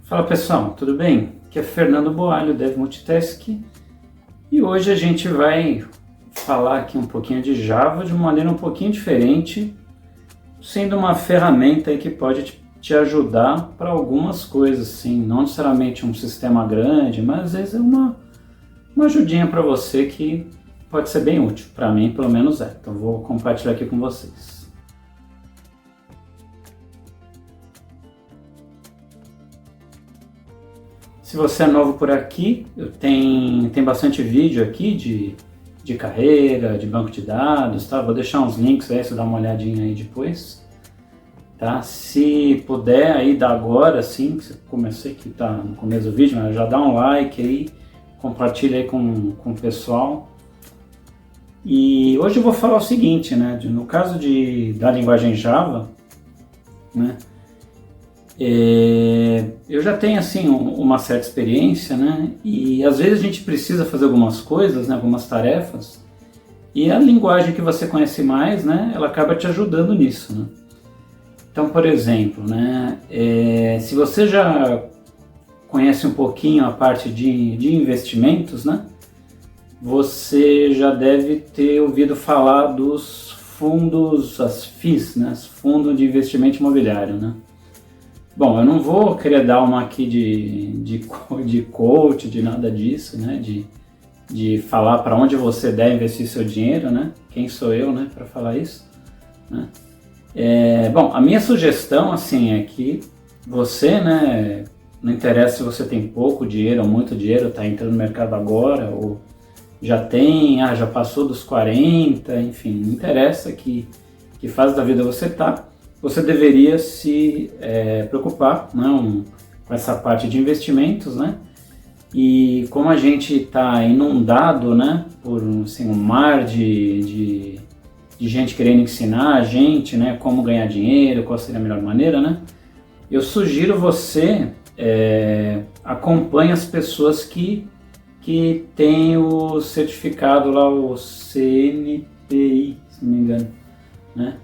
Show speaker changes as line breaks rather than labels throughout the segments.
Fala pessoal, tudo bem? Aqui é Fernando Boalho, Dev Multitask, e hoje a gente vai falar aqui um pouquinho de Java de uma maneira um pouquinho diferente, sendo uma ferramenta aí que pode te ajudar para algumas coisas, sim, não necessariamente um sistema grande, mas às vezes é uma ajudinha para você que pode ser bem útil, para mim pelo menos é, então vou compartilhar aqui com vocês. Se você é novo por aqui, tem bastante vídeo aqui de carreira, de banco de dados, tá? Vou deixar uns links aí, você dá uma olhadinha aí depois, tá? Se puder aí, dá agora, sim, você comecei que tá no começo do vídeo, mas já dá um like aí, compartilha aí com o pessoal. E hoje eu vou falar o seguinte, né? No caso da linguagem Java, né? Eu já tenho assim uma certa experiência, né? E às vezes a gente precisa fazer algumas coisas, né? Algumas tarefas, e a linguagem que você conhece mais, né? Ela acaba te ajudando nisso, né? Então, por exemplo, né? Se você já conhece um pouquinho a parte de investimentos, né? Você já deve ter ouvido falar dos fundos, as FIIs, né? Fundos de Investimento Imobiliário, né? Bom, eu não vou querer dar uma aqui de coach, de nada disso, né? De falar para onde você deve investir seu dinheiro, né? Quem sou eu, né? Para falar isso, né? Bom, a minha sugestão, assim, é que você, né? Não interessa se você tem pouco dinheiro ou muito dinheiro, está entrando no mercado agora, ou já já passou dos 40, enfim, não interessa que fase da vida você está. Você deveria se preocupar, né, com essa parte de investimentos, né? E como a gente está inundado, né, por assim, um mar de gente querendo ensinar a gente, né, como ganhar dinheiro, qual seria a melhor maneira, né? Eu sugiro você acompanhe as pessoas que têm o certificado lá, o CNPI, se não me engano, né?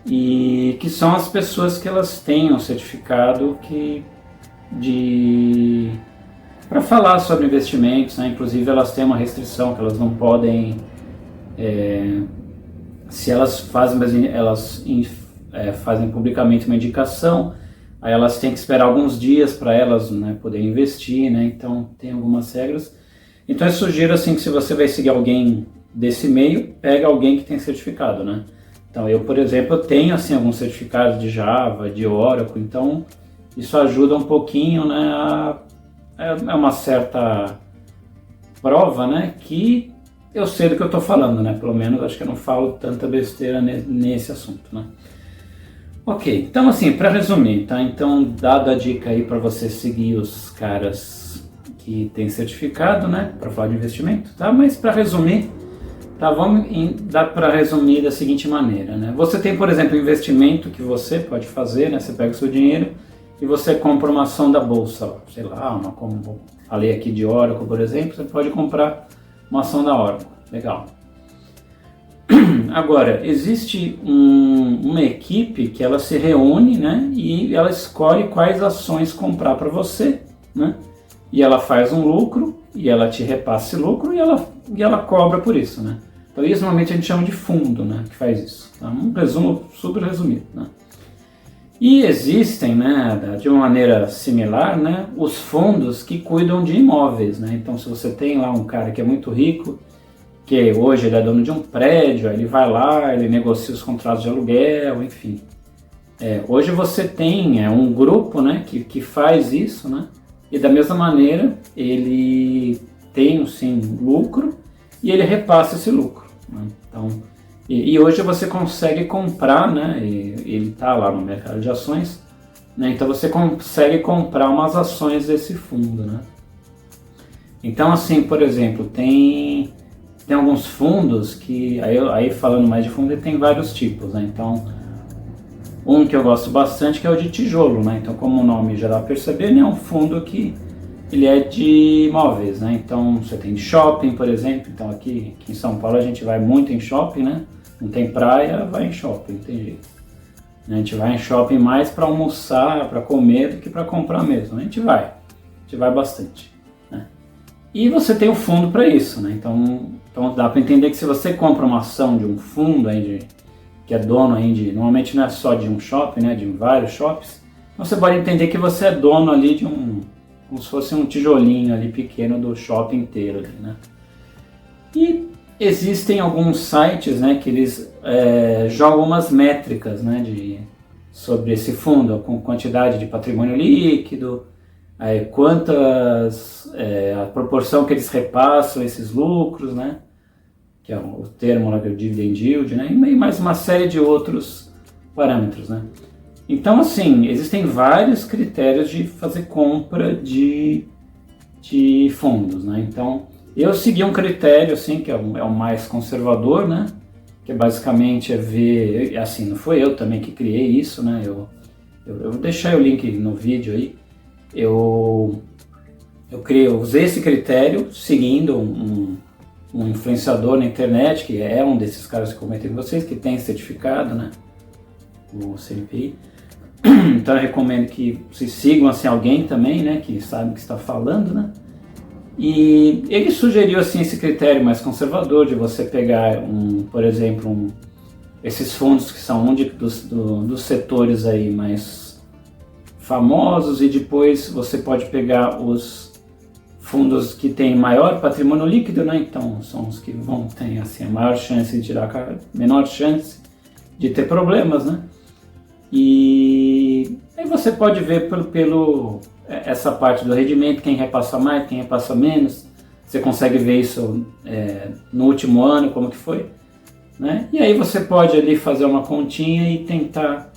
E que são as pessoas que elas têm um certificado para falar sobre investimentos, né? Inclusive elas têm uma restrição que elas não podem, se elas fazem publicamente uma indicação, aí elas têm que esperar alguns dias para elas, né, poder investir, né? Então tem algumas regras. Então eu sugiro assim que se você vai seguir alguém desse meio, pega alguém que tem certificado, né? Então eu, por exemplo, tenho assim alguns certificados de Java, de Oracle, então isso ajuda um pouquinho, né, é uma certa prova, né, que eu sei do que eu estou falando, né, pelo menos acho que eu não falo tanta besteira nesse assunto, né. Ok, então assim, para resumir, tá, então dado a dica aí para você seguir os caras que tem certificado, né, para falar de investimento, tá, mas para resumir, tá, dá para resumir da seguinte maneira, né? Você tem, por exemplo, investimento que você pode fazer, né? Você pega o seu dinheiro e você compra uma ação da bolsa, sei lá, como falei aqui de Oracle, por exemplo, você pode comprar uma ação da Oracle, legal. Agora, existe uma equipe que ela se reúne, né? E ela escolhe quais ações comprar para você, né? E ela faz um lucro, e ela te repassa esse lucro, e ela cobra por isso, né? Então isso normalmente a gente chama de fundo, né, que faz isso. Tá? Um resumo super resumido, né? E existem, né, de uma maneira similar, né, os fundos que cuidam de imóveis, né? Então se você tem lá um cara que é muito rico, que hoje ele é dono de um prédio, aí ele vai lá, ele negocia os contratos de aluguel, enfim. Hoje você tem um grupo, né, que faz isso, né? E da mesma maneira ele tem sim lucro e ele repassa esse lucro, né? Então, e hoje você consegue comprar, né? Ele está lá no mercado de ações, né? Então você consegue comprar umas ações desse fundo, né? Então assim, por exemplo, tem alguns fundos que, aí falando mais de fundo, ele tem vários tipos, né? Então um que eu gosto bastante que é o de tijolo, né? Então como o nome já dá para perceber, né? É um fundo que ele é de imóveis, né? Então você tem shopping, por exemplo. Então aqui em São Paulo a gente vai muito em shopping, né? Não tem praia, vai em shopping, não tem jeito. A gente vai em shopping mais para almoçar, para comer, do que para comprar mesmo. A gente vai bastante, né? E você tem o fundo para isso, né? Então dá para entender que se você compra uma ação de um fundo aí que é dono aí normalmente não é só de um shopping, né? De vários shoppings, você pode entender que você é dono ali de como se fosse um tijolinho ali pequeno do shopping inteiro ali, né? E existem alguns sites, né, que eles jogam umas métricas, né, sobre esse fundo, com quantidade de patrimônio líquido, a proporção que eles repassam esses lucros, né, que é o termo lá que é o dividend yield, né, e mais uma série de outros parâmetros, né. Então, assim, existem vários critérios de fazer compra de fundos, né. Então, eu segui um critério, assim, que é o mais conservador, né? Que basicamente ver, assim, não foi eu também que criei isso, né? Eu vou deixar o link no vídeo aí. Eu usei esse critério seguindo um influenciador na internet, que é um desses caras que eu comentei com vocês, que tem certificado, né? O CNPI. Então eu recomendo que vocês sigam, assim, alguém também, né? Que sabe o que está falando, né? E ele sugeriu assim esse critério mais conservador de você pegar por exemplo, esses fundos que são um dos setores aí mais famosos, e depois você pode pegar os fundos que têm maior patrimônio líquido, né? Então são os que vão ter assim a maior chance de tirar, menor chance de ter problemas, né? E aí você pode ver pelo essa parte do rendimento, quem repassa mais, quem repassa menos. Você consegue ver isso no último ano, como que foi, né? E aí você pode ali fazer uma continha e tentar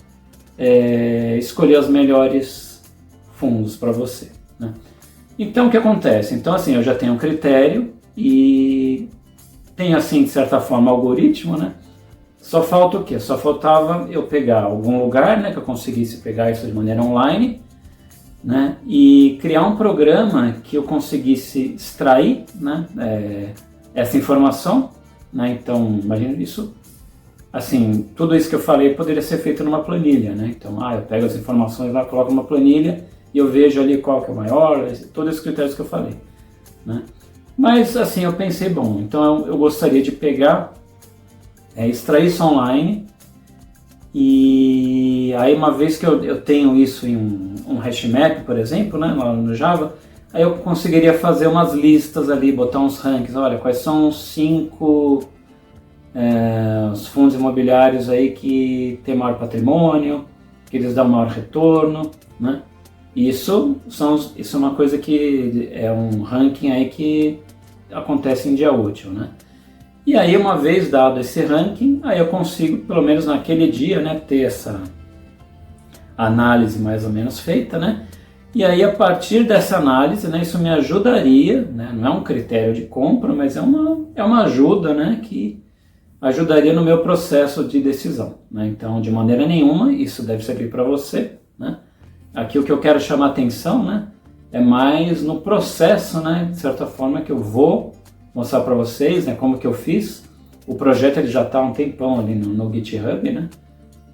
escolher os melhores fundos para você, né? Então o que acontece? Então assim, eu já tenho um critério e tenho assim de certa forma algoritmo, né? Só falta o quê? Só faltava eu pegar algum lugar, né, que eu conseguisse pegar isso de maneira online, né, e criar um programa que eu conseguisse extrair, né, essa informação, né. Então, imagina isso, assim, tudo isso que eu falei poderia ser feito numa planilha, né. Então, eu pego as informações lá, coloco numa planilha e eu vejo ali qual que é o maior, todos os critérios que eu falei, né. Mas, assim, eu pensei, bom, então eu gostaria de pegar, extrair isso online. E aí uma vez que eu tenho isso em um hashmap, por exemplo, né, lá no Java, aí eu conseguiria fazer umas listas ali, botar uns rankings, olha, quais são os 5 os fundos imobiliários aí que tem maior patrimônio, que eles dão maior retorno, né? Isso é uma coisa que é um ranking aí que acontece em dia útil, né? E aí, uma vez dado esse ranking, aí eu consigo, pelo menos naquele dia, né, ter essa análise mais ou menos feita, né? E aí, a partir dessa análise, né, isso me ajudaria, né, não é um critério de compra, mas é uma ajuda, né, que ajudaria no meu processo de decisão, né? Então, de maneira nenhuma, isso deve servir para você, né? Aqui o que eu quero chamar a atenção, né, é mais no processo, né, de certa forma, que eu vou mostrar para vocês, né, como que eu fiz. O projeto ele já está há um tempão ali no GitHub, né,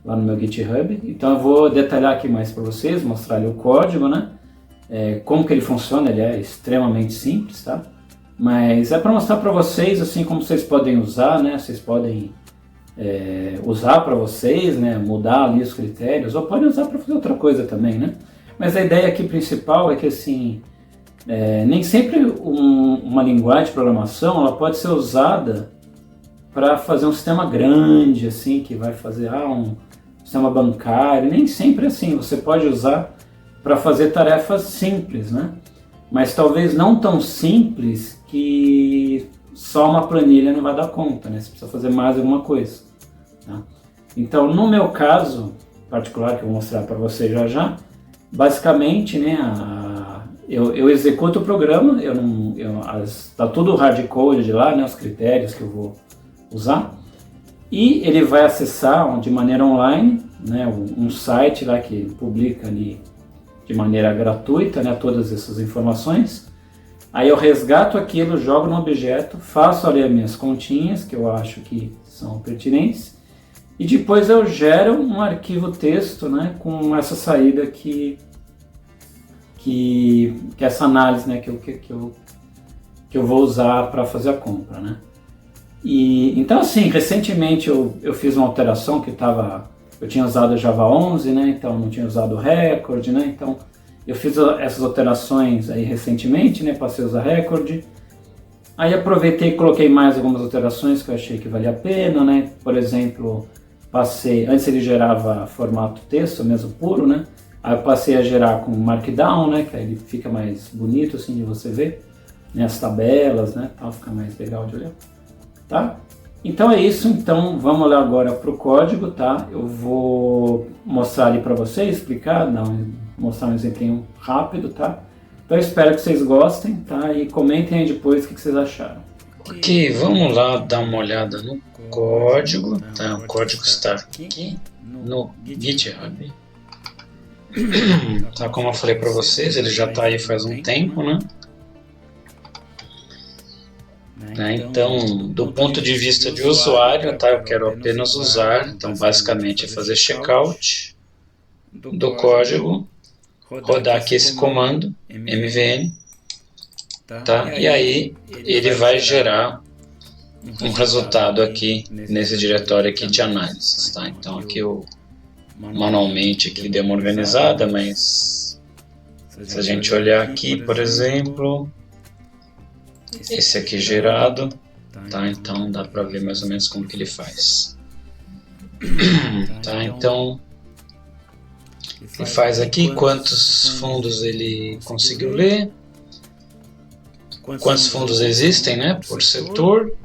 lá no meu GitHub. Então eu vou detalhar aqui mais para vocês, mostrar ali o código, né, como que ele funciona. Ele é extremamente simples, tá? Mas é para mostrar para vocês assim como vocês podem usar, né? Vocês podem usar para vocês, né, mudar ali os critérios, ou podem usar para fazer outra coisa também, né? Mas a ideia aqui principal é que assim, nem sempre uma linguagem de programação ela pode ser usada para fazer um sistema grande, assim, que vai fazer um sistema bancário. Nem sempre assim. Você pode usar para fazer tarefas simples, né? Mas talvez não tão simples que só uma planilha não vai dar conta, né? Você precisa fazer mais alguma coisa, tá? Então, no meu caso particular, que eu vou mostrar para você já, basicamente, né, eu executo o programa, tá tudo hardcode lá, né, os critérios que eu vou usar, e ele vai acessar de maneira online, né, um site lá que publica ali de maneira gratuita, né, todas essas informações. Aí eu resgato aquilo, jogo no objeto, faço ali as minhas continhas que eu acho que são pertinentes, E depois eu gero um arquivo texto, né, com essa saída que é essa análise, né, que eu vou usar para fazer a compra, né. E então, assim, recentemente eu fiz uma alteração que eu tinha usado Java 11, né, então não tinha usado o Record, né, então eu fiz essas alterações aí recentemente, né, passei a usar Record. Aí aproveitei e coloquei mais algumas alterações que eu achei que valia a pena, né, por exemplo, antes ele gerava formato texto mesmo puro, né, aí eu passei a gerar com Markdown, né, que aí ele fica mais bonito assim de você ver, né, as tabelas, né, tal, fica mais legal de olhar. Tá? Então é isso, então vamos olhar agora para o código, tá? Eu vou mostrar ali para vocês, explicar, mostrar um exemplinho rápido, tá? Então eu espero que vocês gostem, tá? E comentem aí depois o que vocês acharam.
Ok, vamos lá dar uma olhada no código, tá? O código está aqui no GitHub. Tá, como eu falei para vocês, ele já está aí faz um tempo, né? Então, do ponto de vista de usuário, tá, eu quero apenas usar, então basicamente é fazer checkout do código, rodar aqui esse comando, mvn, tá, e aí ele vai gerar um resultado aqui nesse diretório aqui de análises, tá. Então aqui eu manualmente aqui dei uma organizada, mas se a gente olhar aqui, por exemplo, esse aqui gerado, tá? Então dá para ver mais ou menos como que ele faz. Tá? Então ele faz aqui quantos fundos ele conseguiu ler, quantos fundos existem, né, por setor,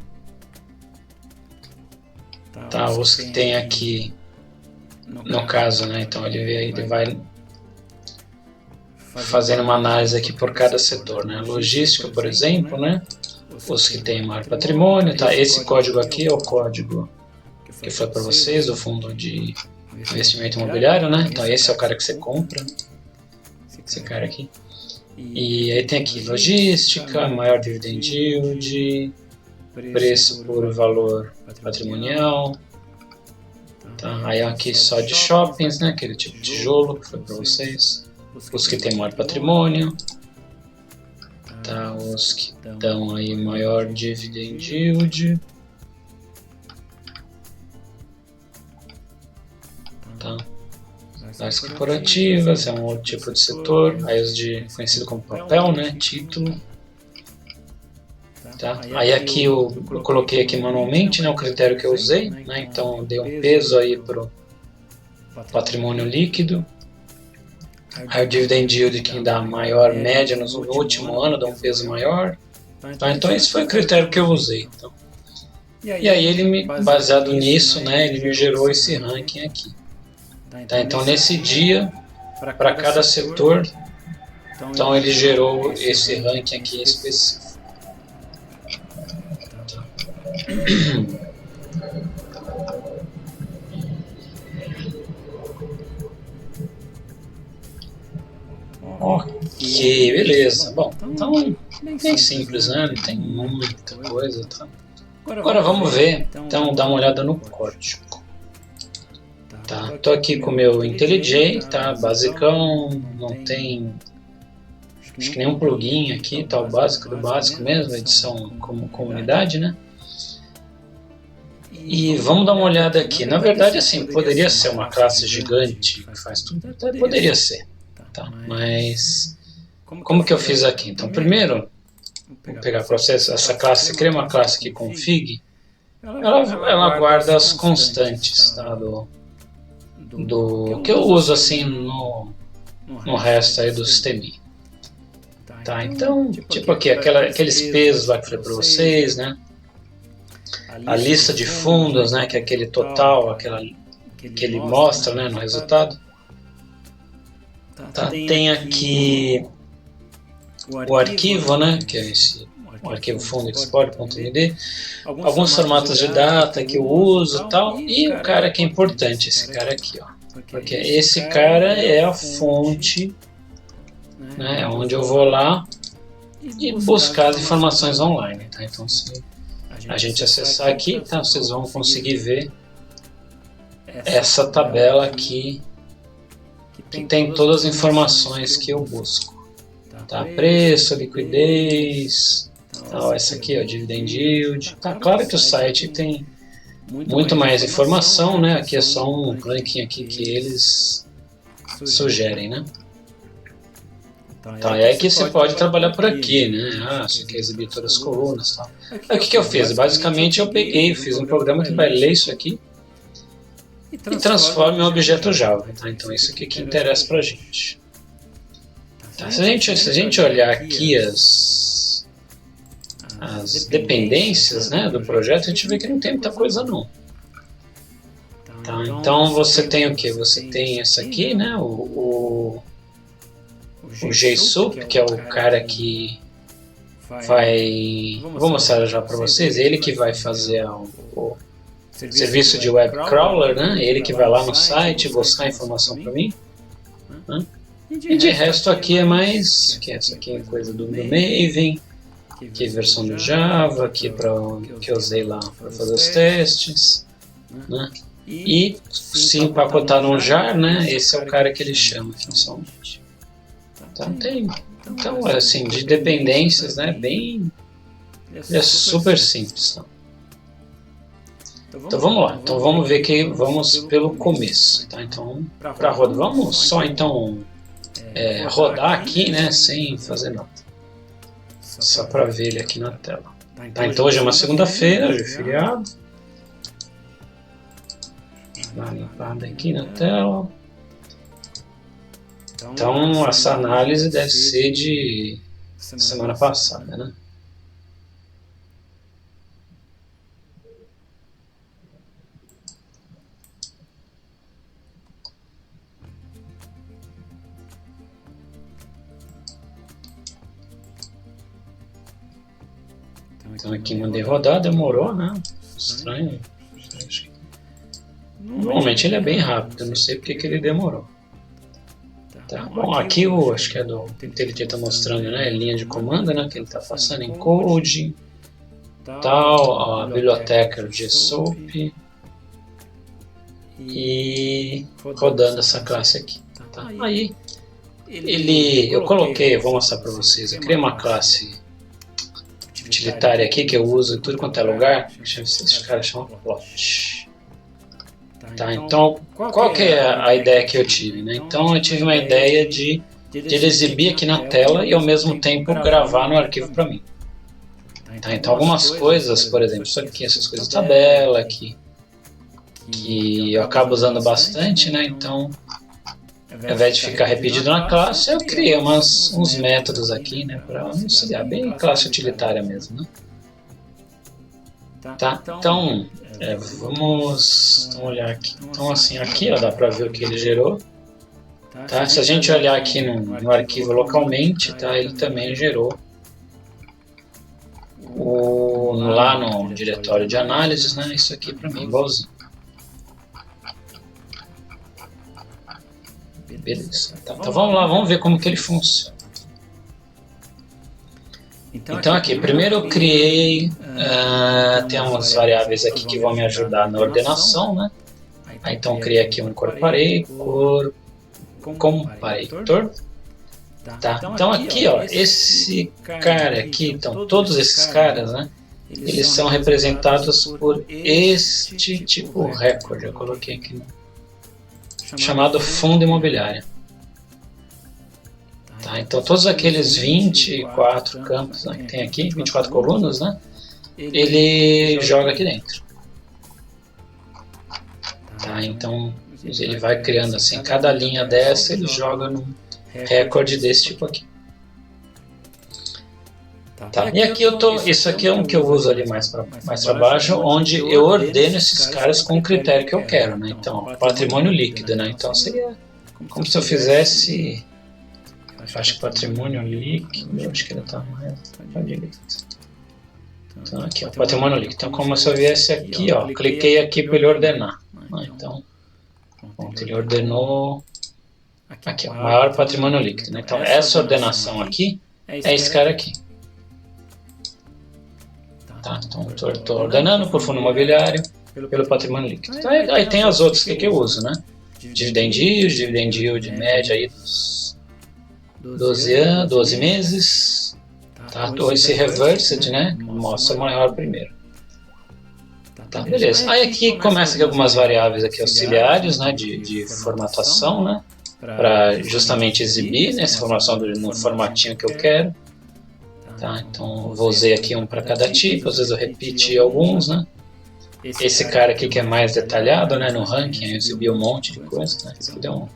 tá? Os que tem aqui, no caso, né? Então ele vai fazendo uma análise aqui por cada setor, né? Logística, por exemplo, né? Os que tem maior patrimônio, tá? Esse código aqui é o código que foi para vocês, o fundo de investimento imobiliário, né? Então esse é o cara que você compra, esse cara aqui. E aí tem aqui logística, maior dividend yield, preço por valor patrimonial, tá? Aí aqui só de shoppings, né? Aquele tipo de tijolo que foi para vocês. Os que têm maior patrimônio, tá? Os que dão aí maior dividend yield, tá? As corporativas é um outro tipo de setor, aí os de conhecido como papel, né? Título, tá? Aí aqui eu coloquei aqui manualmente, né? O critério que eu usei, né? Então eu dei um peso aí pro patrimônio líquido. Aí o dividend yield que dá maior média no último ano, dá um peso maior. Tá? Então esse foi o critério que eu usei. Então. E aí ele, baseado nisso, né, ele me gerou esse ranking aqui. Tá? Então nesse dia, para cada setor, então ele gerou esse ranking aqui específico. Tá. Ok, beleza. Bom, então bem simples, né? Não tem muita coisa, tá? Agora vamos ver, então dá uma olhada no código. Tá, tô aqui com o meu IntelliJ, tá? Basicão, não tem acho que nenhum plugin aqui, tá? O básico do básico mesmo, edição como comunidade, né? E vamos dar uma olhada aqui. Na verdade, assim, poderia ser uma classe gigante que faz tudo, até poderia ser. Tá, mas como que eu fiz aqui? Então primeiro, vou pegar processo, essa classe, você cria uma classe aqui config, ela guarda as constantes, tá, do que eu uso assim no resto aí do sisteminha. Tá, então tipo aqui, aqueles pesos lá que eu falei para vocês, né, a lista de fundos, né, que é aquele total, que ele mostra, né, no resultado. Tá, tem aqui o arquivo, né, que é o arquivo fundo export.md, alguns formatos de data que eu uso e tal, e o cara que é importante, esse cara aqui, ó, porque esse cara é a fonte, né, onde eu vou lá e buscar as informações online, tá? Então se a gente acessar aqui, tá, vocês vão conseguir ver essa tabela aqui que tem todas as informações que eu busco. Tá? Preço, liquidez, tal, essa aqui, ó, dividend yield. Tá claro que o site tem muito mais informação, né? Aqui é só um ranking aqui que eles sugerem, né? Tá, e aí que você pode trabalhar por aqui, né? Ah, você quer exibir todas as colunas, tal. Aí o que eu fiz? Basicamente eu peguei, fiz um programa que vai ler isso aqui e transforma em um objeto Java. Tá? Então isso aqui que interessa pra gente. Tá, se a gente olhar aqui as dependências, né, do projeto, a gente vê que não tem muita coisa não. Tá, então você tem o que? Você tem essa aqui, né, o JSoup, que é o cara que vai... Vou mostrar já para vocês. Ele que vai fazer o serviço de web crawler, né? Ele que vai lá no site buscar informação para mim. Né? E de resto aqui é mais... Que essa aqui é coisa do Maven, aqui é versão do Java, aqui que eu usei lá para fazer os testes. Né? E se empacotar num jar, né? Esse é o cara que ele chama funcionalmente. Então, então, assim, de dependências, né, é super simples. Tá? Então vamos lá, então vamos ver que vamos pelo começo, tá? Então, para rodar, vamos só então rodar aqui, né, sem fazer nada, só para ver ele aqui na tela. Tá? Então hoje é uma segunda-feira, hoje é feriado. Dá uma limpada aqui na tela. Então, essa análise deve ser de semana passada, né? Então, aqui mandei rodar, demorou, né? Estranho. Normalmente ele é bem rápido, eu não sei porque que ele demorou. Tá. Bom, aqui acho que é do ele está mostrando, né, linha de comando, né, que ele está passando em code, tal, a biblioteca de JSoup e rodando essa classe aqui. Tá. Aí eu coloquei, eu vou mostrar para vocês, eu criei uma classe utilitária aqui que eu uso em tudo quanto é lugar, esse cara chama plot. Tá, então, qual que é a ideia que eu tive? Né? Então, eu tive uma ideia de ele exibir aqui na tela e, ao mesmo tempo, gravar no arquivo para mim. Tá, então, algumas coisas, por exemplo, isso aqui, essas coisas de tabela, que eu acabo usando bastante, né? Então, ao invés de ficar repetido na classe, eu criei uns métodos aqui, né? Para auxiliar, bem classe utilitária mesmo, né? Tá, então... vamos olhar aqui. Então assim, aqui ó, dá para ver o que ele gerou. Tá? Se a gente olhar aqui no arquivo localmente, tá? Ele também gerou lá no diretório de análises, né? Isso aqui para mim, igualzinho. Beleza. Tá, então vamos lá, vamos ver como que ele funciona. Então aqui, primeiro eu criei, tem umas variáveis aqui que vão me ajudar na ordenação, né? Então eu criei aqui um comparator. Tá? Então aqui, ó, esse cara aqui, então todos esses caras, né? Eles são representados por este tipo recorde, eu coloquei aqui, chamado fundo imobiliário. Tá, então todos aqueles 24 campos, né, que tem aqui, 24 colunas, né, ele joga aqui dentro. Tá, então ele vai criando assim, cada linha dessa ele joga num recorde desse tipo aqui. Tá, e aqui isso aqui é um que eu uso ali mais para baixo, onde eu ordeno esses caras com o critério que eu quero, né, então patrimônio líquido, né, então seria como se eu fizesse... Acho que patrimônio líquido, acho que ele está mais à direita. Então aqui, ó, patrimônio líquido. Então como se eu viesse aqui, ó, cliquei aqui para ele ordenar. Então, pronto, ele ordenou aqui, ó, maior patrimônio líquido. Né? Então essa ordenação aqui é esse cara aqui. Tá, então estou ordenando por fundo imobiliário. pelo patrimônio líquido. Então, aí tem as outras que eu uso, né? Dividend yield média aí dos 12 meses. Tá? Ou esse reversed, né? Mostra maior primeiro. Tá, beleza. Aí aqui começa aqui algumas variáveis aqui auxiliares, né? De formatação, né? Para justamente exibir, né, essa informação no formatinho que eu quero. Tá? Então vou usar aqui um para cada tipo, às vezes eu repeti alguns, né? Esse cara aqui que é mais detalhado, né, no ranking, eu exibi um monte de coisa, né? Isso aqui deu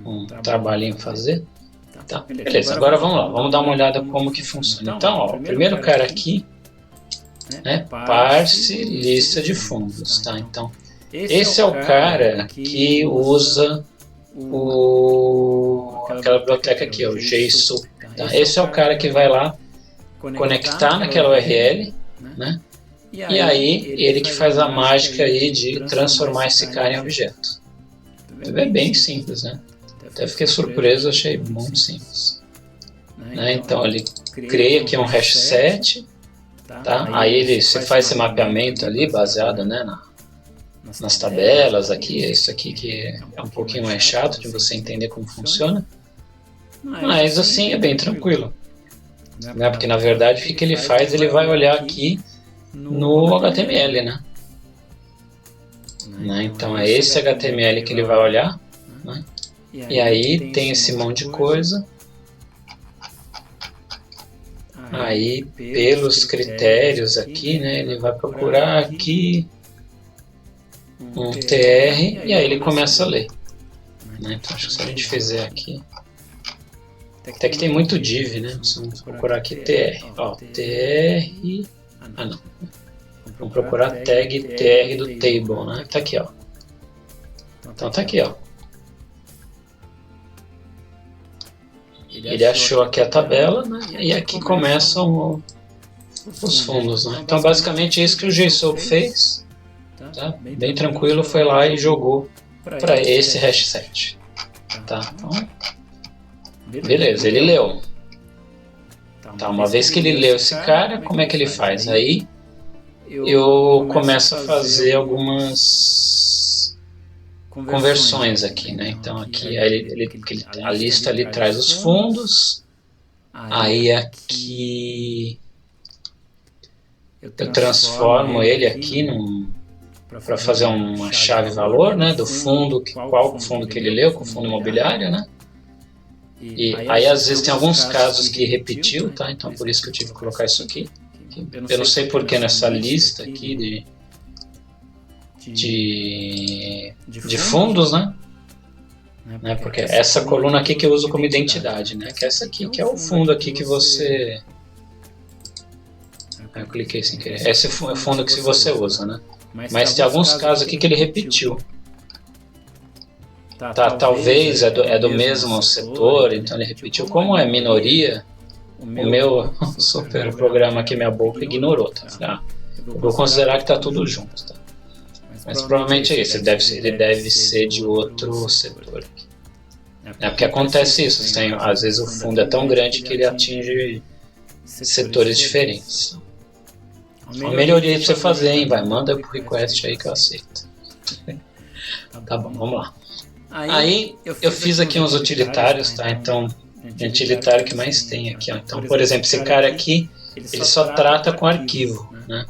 um trabalhinho fazer. Tá, beleza, agora vamos lá, vamos dar uma olhada como que funciona. Então, ó, o primeiro cara aqui, né, parse lista de fundos, tá? Então, esse é o cara que usa aquela biblioteca aqui, o JSOUP. Tá? Esse é o cara que vai lá conectar naquela URL, né? E aí ele que faz a mágica aí de transformar esse cara em objeto. É bem simples, né? Até fiquei surpreso, achei muito simples. Né? Então ele cria aqui um hash set, tá? Aí você faz esse mapeamento ali baseado, né, nas tabelas aqui, isso aqui que é um pouquinho mais chato de você entender como funciona, mas assim é bem tranquilo, né? Porque na verdade o que ele faz, ele vai olhar aqui no HTML, né? Então é esse HTML que ele vai olhar, né? E aí tem esse monte de coisa. Aí pelos critérios aqui, né, ele vai procurar aqui um TR e aí ele começa a ler, né? Então acho que se a gente fizer aqui, até que tem muito div, né? Vamos procurar aqui TR, ó, TR, não, vamos procurar tag TR do table, né? Tá aqui, ó. Então tá aqui, ó. Ele achou aqui a tabela, né? E aqui começam os fundos, né? Então basicamente é isso que o JSOUP fez. Tá? Bem tranquilo, foi lá e jogou para esse hash set. Tá? Então, beleza, ele leu. Tá, uma vez que ele leu esse cara, como é que ele faz? Aí eu começo a fazer algumas conversões aqui, né? Então aqui a lista ali traz os fundos. Aí aqui eu transformo ele aqui para fazer uma chave valor, né, do fundo, qual fundo que ele leu, com o fundo imobiliário, né? E aí às vezes tem alguns casos que repetiu, tá? Então por isso que eu tive que colocar isso aqui. Eu não sei porque nessa lista aqui de fundos, né? Porque essa coluna aqui que eu uso como identidade, né? Que é essa aqui, que é o fundo aqui que você... Eu cliquei sem querer. Esse é o fundo que você usa, né? Mas tem alguns casos aqui que ele repetiu. Tá, talvez é do mesmo setor, então ele repetiu. Como é minoria, o meu super programa aqui, minha boca, ignorou. Tá? Eu vou considerar que está tudo junto. Tá? Mas provavelmente é isso, ele deve ser de outro setor aqui. É porque acontece isso, às vezes o fundo é tão grande que ele atinge setores diferentes. Uma melhoria para você fazer, hein? Manda pro request aí que eu aceito. Tá bom, vamos lá. Aí eu fiz aqui uns utilitários, tá? Então, o utilitário que mais tem aqui, ó. Então, por exemplo, esse cara aqui, ele só trata com arquivo, né?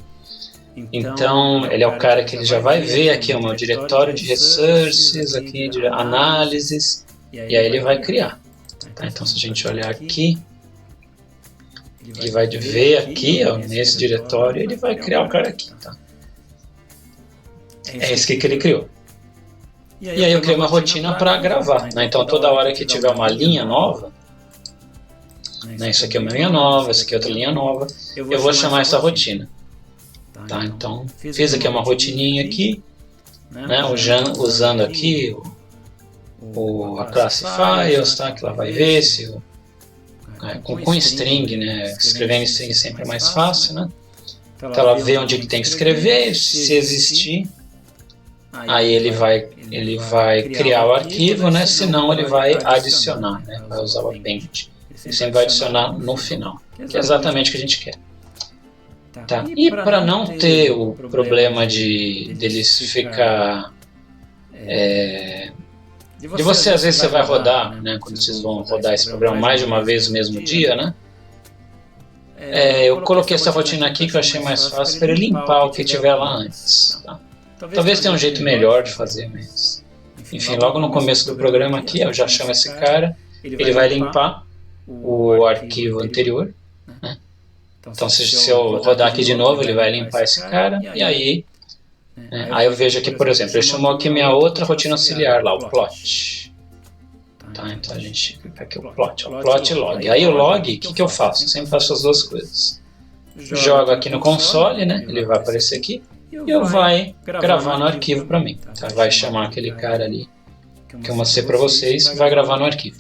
Então, ele é o cara que ele já vai ver aqui o meu diretório de resources, aqui de análises, e aí ele vai criar. Tá? Então, se a gente olhar aqui, ele vai ver aqui, ó, nesse diretório, ele vai criar o cara aqui, tá? É esse que ele criou. E aí eu criei uma rotina para gravar, né? Então toda hora que tiver uma linha nova, né? Isso aqui é uma linha nova, essa aqui é outra linha nova, eu vou chamar essa rotina. Tá? Então fiz aqui uma rotininha aqui, né? Usando aqui a classe files, tá? Que ela vai ver se... Com string, né? Escrevendo string sempre é mais fácil, né? Então ela vê onde tem que escrever, se existir, aí ele vai criar o arquivo, né? Senão ele vai adicionar, né? Vai usar o append. Ele sempre vai adicionar no final, que é exatamente o que a gente quer. Tá. E para não ter o problema deles ficar... de você, às vezes, você vai rodar, né, quando vocês vão rodar esse programa mais de uma vez no mesmo dia, né? Eu coloquei essa rotina aqui que eu achei mais fácil para ele limpar o que tiver lá antes. Tá? Talvez tenha um jeito melhor de fazer, mas... Enfim, logo no começo do programa aqui, eu já chamo esse cara, ele vai limpar o arquivo anterior, né? Então, se eu rodar aqui de novo, ele vai limpar esse cara, e aí eu vejo aqui, por exemplo, ele chamou aqui minha outra rotina auxiliar lá, o plot. Tá, então a gente clica aqui o plot e log. Aí o log, o que eu faço? Eu sempre faço as duas coisas. Jogo aqui no console, né? Ele vai aparecer aqui, e eu vai gravar no arquivo para mim. Tá? Vai chamar aquele cara ali, que eu mostrei para vocês, e vai gravar no arquivo.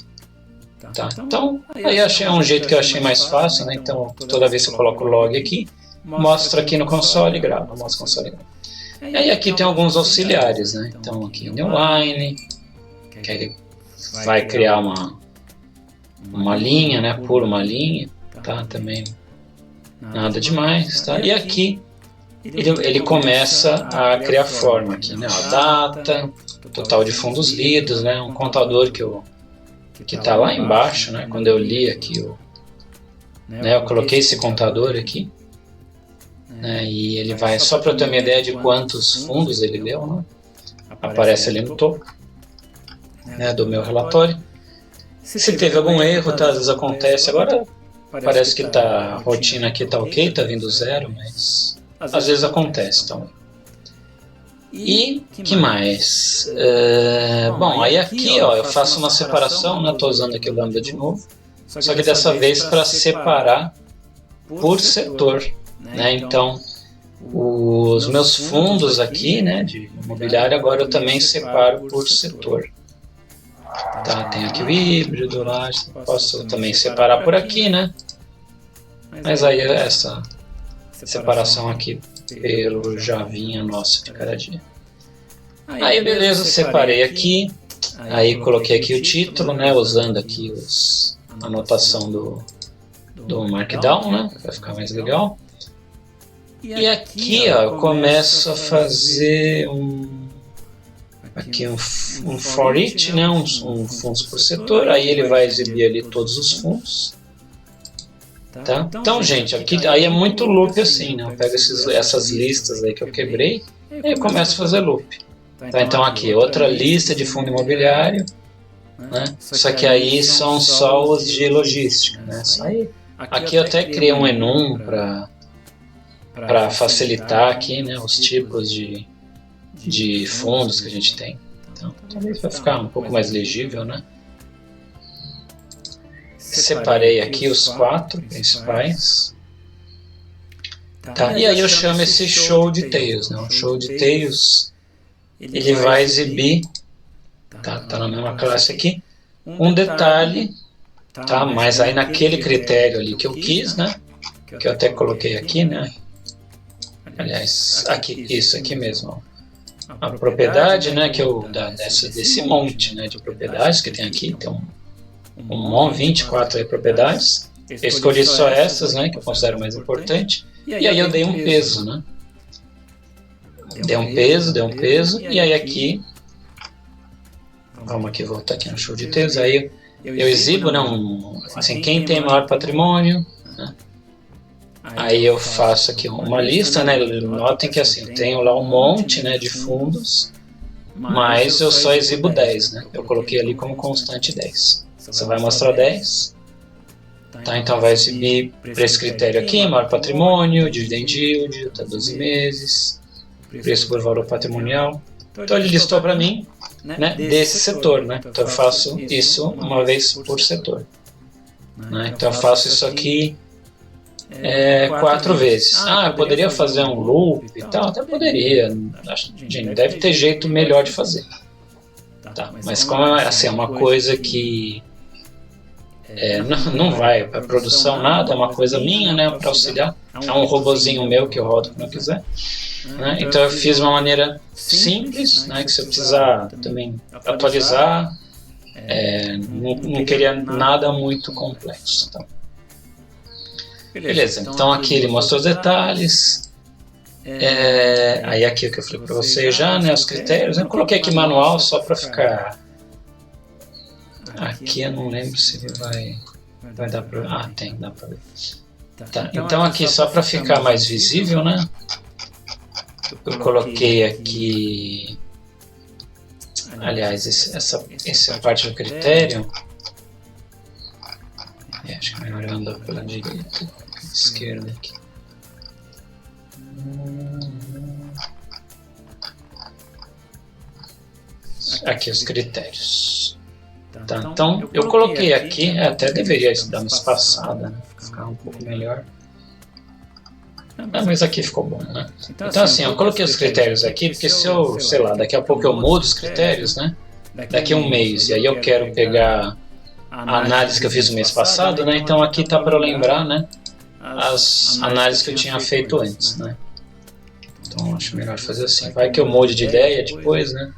Tá? Então, aí achei um jeito que eu achei mais fácil, né? Então, toda vez que eu coloco o log aqui, mostra aqui no console e grava. Mostra o console e grava. E aí aqui tem alguns auxiliares, né? Então aqui newline, que ele vai criar uma linha, né? Pula uma linha, tá? Também nada demais, tá? E aqui ele começa a criar forma aqui, né? A data, total de fundos lidos, né? Um contador que está lá embaixo, né? Quando eu li aqui, eu coloquei esse contador aqui, né? E ele vai, só para eu ter uma ideia de quantos fundos ele leu, né? Aparece ali no topo, né? Do meu relatório. Se teve algum erro, tá? Às vezes acontece. Agora parece que a rotina aqui está ok, está vindo zero, mas às vezes acontece também. E que mais? Bom, aí aqui eu faço uma separação, né? Estou usando aqui o lambda de novo, só que dessa vez para separar por setor, né? Então, os meus fundos aqui, né, de imobiliário, agora eu também separo por setor. Tá, tem aqui o híbrido lá, posso também separar por aqui, né? Mas aí essa separação aqui pelo Javinha nosso de cada dia. Aí beleza, separei aqui, aí coloquei aqui o título, né, usando aqui a anotação do Markdown, né, vai ficar mais legal. E aqui eu começo a fazer aqui um for each, né, um fundos por setor, aí ele vai exibir ali todos os fundos. Tá? Então, gente, aqui, aí é muito loop assim, né? Eu pego essas listas aí que eu quebrei e eu começo a fazer loop. Tá? Então aqui, outra lista de fundo imobiliário, né? Só que aí são só os de logística, né? Aqui eu até criei um enum para facilitar aqui, né, os tipos de fundos que a gente tem. Então, talvez vai ficar um pouco mais legível, né? Separei aqui os 4 principais. Tá, e aí eu chamo esse show details, né? O show details, ele vai exibir, tá na mesma classe aqui, um detalhe, tá? Mas aí naquele critério ali que eu quis, né? Que eu até coloquei aqui, né? Aliás, aqui, isso aqui mesmo, ó. A propriedade, né, que desse monte, né, de propriedades que tem aqui, tem 24 aí propriedades. Eu escolhi só essas, né, que eu considero mais importante, e aí eu dei um peso, né? Dei um peso, e aí aqui, vamos aqui voltar aqui no show de details, aí eu exibo, né, assim, quem tem maior patrimônio, né? Aí eu faço aqui uma lista, né? Notem que assim, eu tenho lá um monte, né, de fundos, mas eu só exibo 10, né? Eu coloquei ali como constante 10. Você vai mostrar 10, tá? Então vai exibir para esse critério aqui, maior patrimônio, dividend yield, até 12 meses, preço por valor patrimonial. Então ele listou para mim, né, desse setor, né? Então eu faço isso uma vez por setor, né? Então eu faço isso aqui 4 vezes. Eu poderia fazer um loop e tal? Até poderia. Gente, deve ter jeito melhor de fazer. Tá, mas como assim, é uma coisa que não vai para produção nada, é uma coisa minha, né, para auxiliar. É um robozinho meu que eu rodo quando eu quiser. Né? Então eu fiz de uma maneira simples, né, que se eu precisar também atualizar, não queria nada muito complexo. Tá? Beleza, então aqui ele mostra os detalhes. Aí aqui o que eu falei para vocês já, né, os critérios. Eu coloquei aqui manual só para ficar... Aqui eu não lembro se ele vai dar para... Ah, tem, dá para ver. Tá, então aqui só para ficar mais visível, né? Eu coloquei aqui... Aliás, essa parte do critério... acho que é melhor eu andar pela direita, esquerda aqui. Aqui os critérios. Tá, então eu coloquei aqui, até deveria dar uma espaçada, né? Ficar um pouco melhor. Mas aqui ficou bom, né? Então assim, eu coloquei os critérios aqui, porque se eu, sei lá, daqui a pouco eu mudo os critérios, né? Daqui a um mês, e aí eu quero pegar a análise que eu fiz no mês passado, né? Então aqui tá para eu lembrar, né? As análises que eu tinha feito antes, né? Então acho melhor fazer assim. Vai que eu mude de ideia depois, né?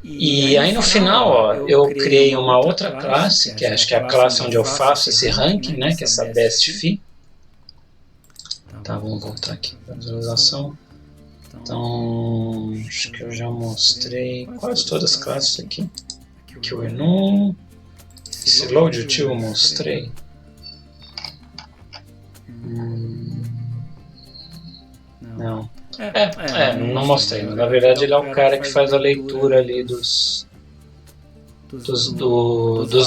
E aí no final, ó, eu criei uma outra classe, que acho que é a classe onde eu faço esse ranking, né? Que é essa Best Fee. Tá, vamos voltar aqui para a visualização. Então, acho que eu já mostrei quase todas as classes aqui. Aqui o enum. Esse load util eu mostrei. Não. Não mostrei. Na verdade ele é o cara que faz a leitura ali dos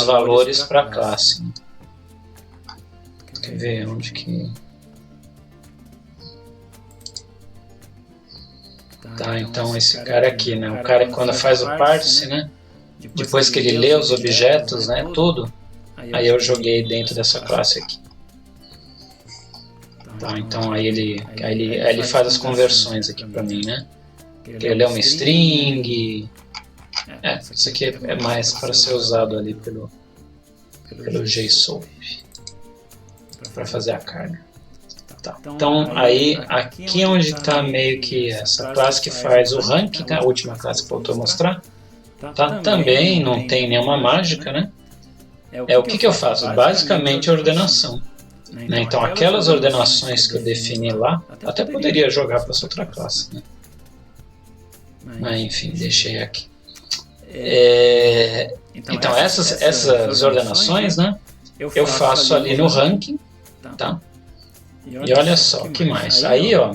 valores para a classe. Quer ver onde que... Tá, então esse cara aqui, né? O cara que quando faz o parse, né? Depois que ele lê os objetos, né? Tudo, aí eu joguei dentro dessa classe aqui. Tá, então aí ele faz as conversões aqui para mim, né? Ele lê uma string. Isso aqui é mais para ser usado ali pelo JSOAP para fazer a carga. Tá. Então aí aqui onde está meio que essa classe que faz o ranking, tá? A última classe que faltou mostrar, tá? Também não tem nenhuma mágica, né? O que eu faço? Basicamente ordenação. Né? Então aquelas ordenações que eu defini lá, até poderia jogar para essa outra classe, né? Mas enfim, deixei aqui. Então essas ordenações, né? Eu faço ali no ranking, tá? E olha só, o que mais? Aí, ó,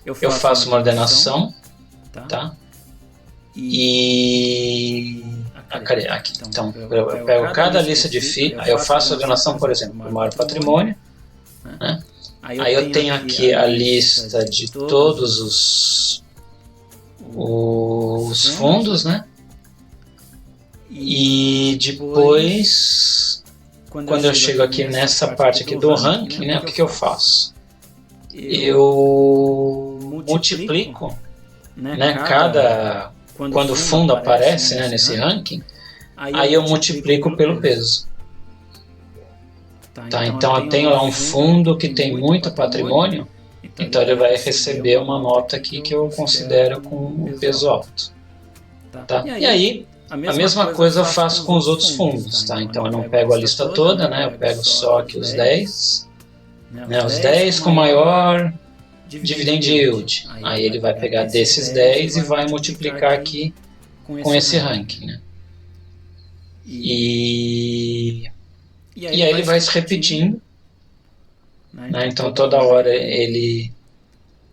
eu faço uma ordenação, tá? E... Aqui. Então, eu pego cada lista de FII, aí eu faço a ordenação, por exemplo, do maior patrimônio, né? Aí eu tenho aqui a lista de todos os fundos, né? E depois... Quando eu chego aqui nessa parte aqui do ranking, né, o que eu faço? Eu multiplico, né, quando o fundo aparece, né, nesse ranking, aí eu multiplico pelo peso. Tá, então eu tenho lá um fundo que tem muito patrimônio, então ele vai receber uma nota aqui que eu considero com um peso alto. Tá? E aí, a mesma coisa eu faço com os outros fundos, tá? Então eu não pego a lista toda, né? Eu pego só aqui os 10, né? Os 10 com maior dividend yield. Aí ele vai pegar desses 10 e vai multiplicar aqui com esse ranking, né? E aí ele vai se repetindo, né? Então toda hora ele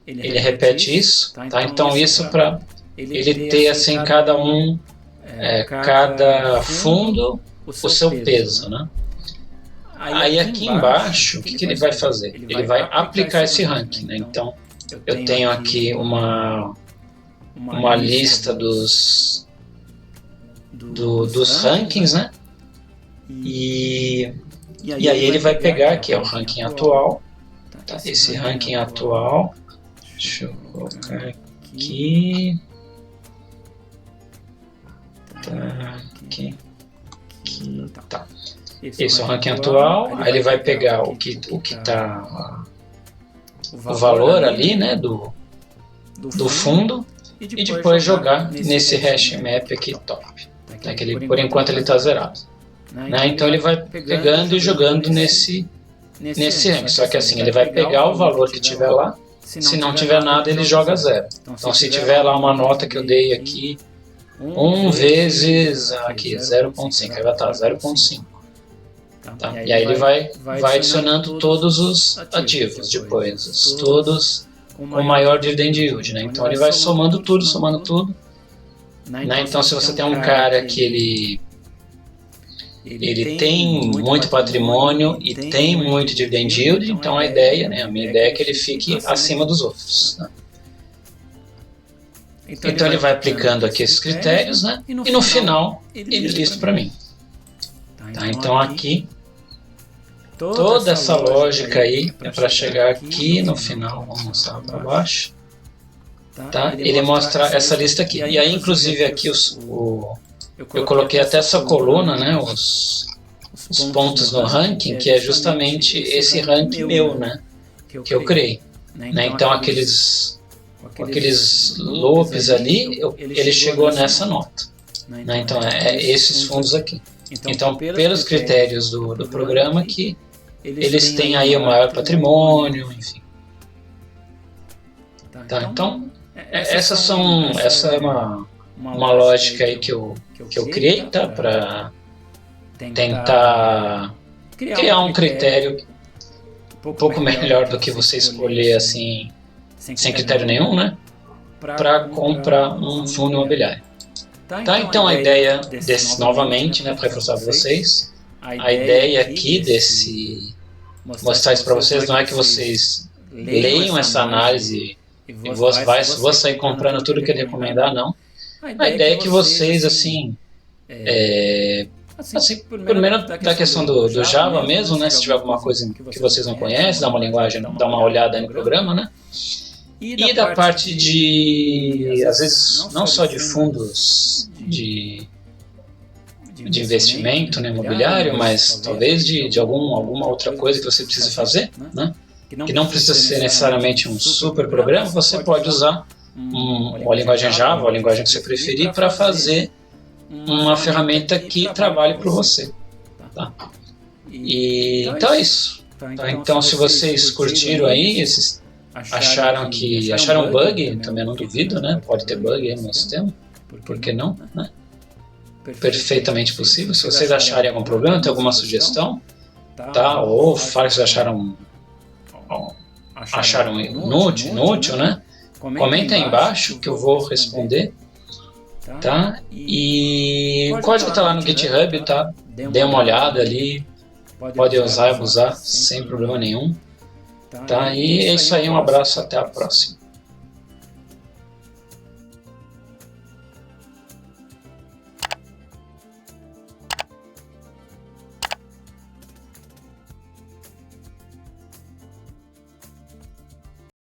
repete isso, tá? Então isso para ele ter assim cada fundo o seu peso, né? Aí aqui embaixo, o que ele vai fazer? Ele vai aplicar esse ranking, né? Então eu tenho aqui uma lista dos rankings, né? E aí ele vai pegar aqui o ranking atual, tá? Esse ranking atual, deixa eu colocar aqui. Tá. Esse é o ranking atual. Aí ele vai pegar o que tá o valor ali, né, do fundo, e depois jogar nesse hash map aqui top, tá? Que ele, por enquanto ele está zerado. né? Então ele vai pegando e jogando nesse ranking. Só que assim, ele vai pegar o valor que tiver lá, se não tiver nada ele joga 0. Então se tiver lá uma nota que eu dei aqui, 1 vezes aqui 0.5, aí vai estar 0.5. Tá? E aí ele vai adicionando todos os ativos depois, todos com maior dividend yield, né? Então ele vai somando tudo, né? Então se você tem um cara que ele tem muito patrimônio e tem muito dividend yield, então a ideia, né, a minha ideia é que ele fique acima dos outros, né? Então ele vai aplicando aqui esses critérios, né? E no final ele lista para mim. Tá? Então aqui toda essa lógica aí é para chegar aqui no final. Vamos mostrar para baixo. Tá? Ele mostra essa lista aqui. E aí, inclusive, aqui eu coloquei até essa coluna, né? Os pontos no ranking, que é justamente esse ranking meu, né? Que eu criei. Né? Então, aqueles loops ali, ele chegou nessa nota. Né? Então, é esses fundos aqui. Então, pelos critérios do programa que eles têm aí o maior patrimônio, enfim. Tá, então, essa é uma lógica aí que eu criei, tá, para tentar criar um critério um pouco melhor do que você escolher assim, sem critério nenhum, né, para comprar um fundo imobiliário. Tá, então a ideia desse, novamente, né, para reforçar para vocês, a ideia aqui desse mostrar isso para vocês não é que vocês leiam essa análise e vou sair comprando tudo que ele recomendar, não. A ideia é que vocês, assim, primeiro da questão do Java mesmo, né, se tiver alguma coisa que vocês não conhecem, dá uma linguagem, dá uma olhada aí no programa, né, e da parte de, às vezes, não só de fundos de investimento, né, imobiliário, mas talvez de alguma outra coisa que você precise fazer, né? Que não precisa ser necessariamente um super programa, você pode usar uma linguagem Java, ou a linguagem que você preferir, para fazer uma ferramenta que trabalhe para você. Tá? Então é isso. Tá? Então se vocês curtiram aí, acharam bug, também não duvido, né? Pode ter bug aí no sistema, por que não, né? Perfeitamente possível. Se vocês acharem algum problema, tem alguma sugestão, tá? Ou falam que vocês acharam inútil, né? Comenta aí embaixo que eu vou responder, tá? E o código está lá no GitHub, tá? Dê uma olhada ali, pode usar e abusar sem problema nenhum, tá? E é isso aí, um abraço, até a próxima.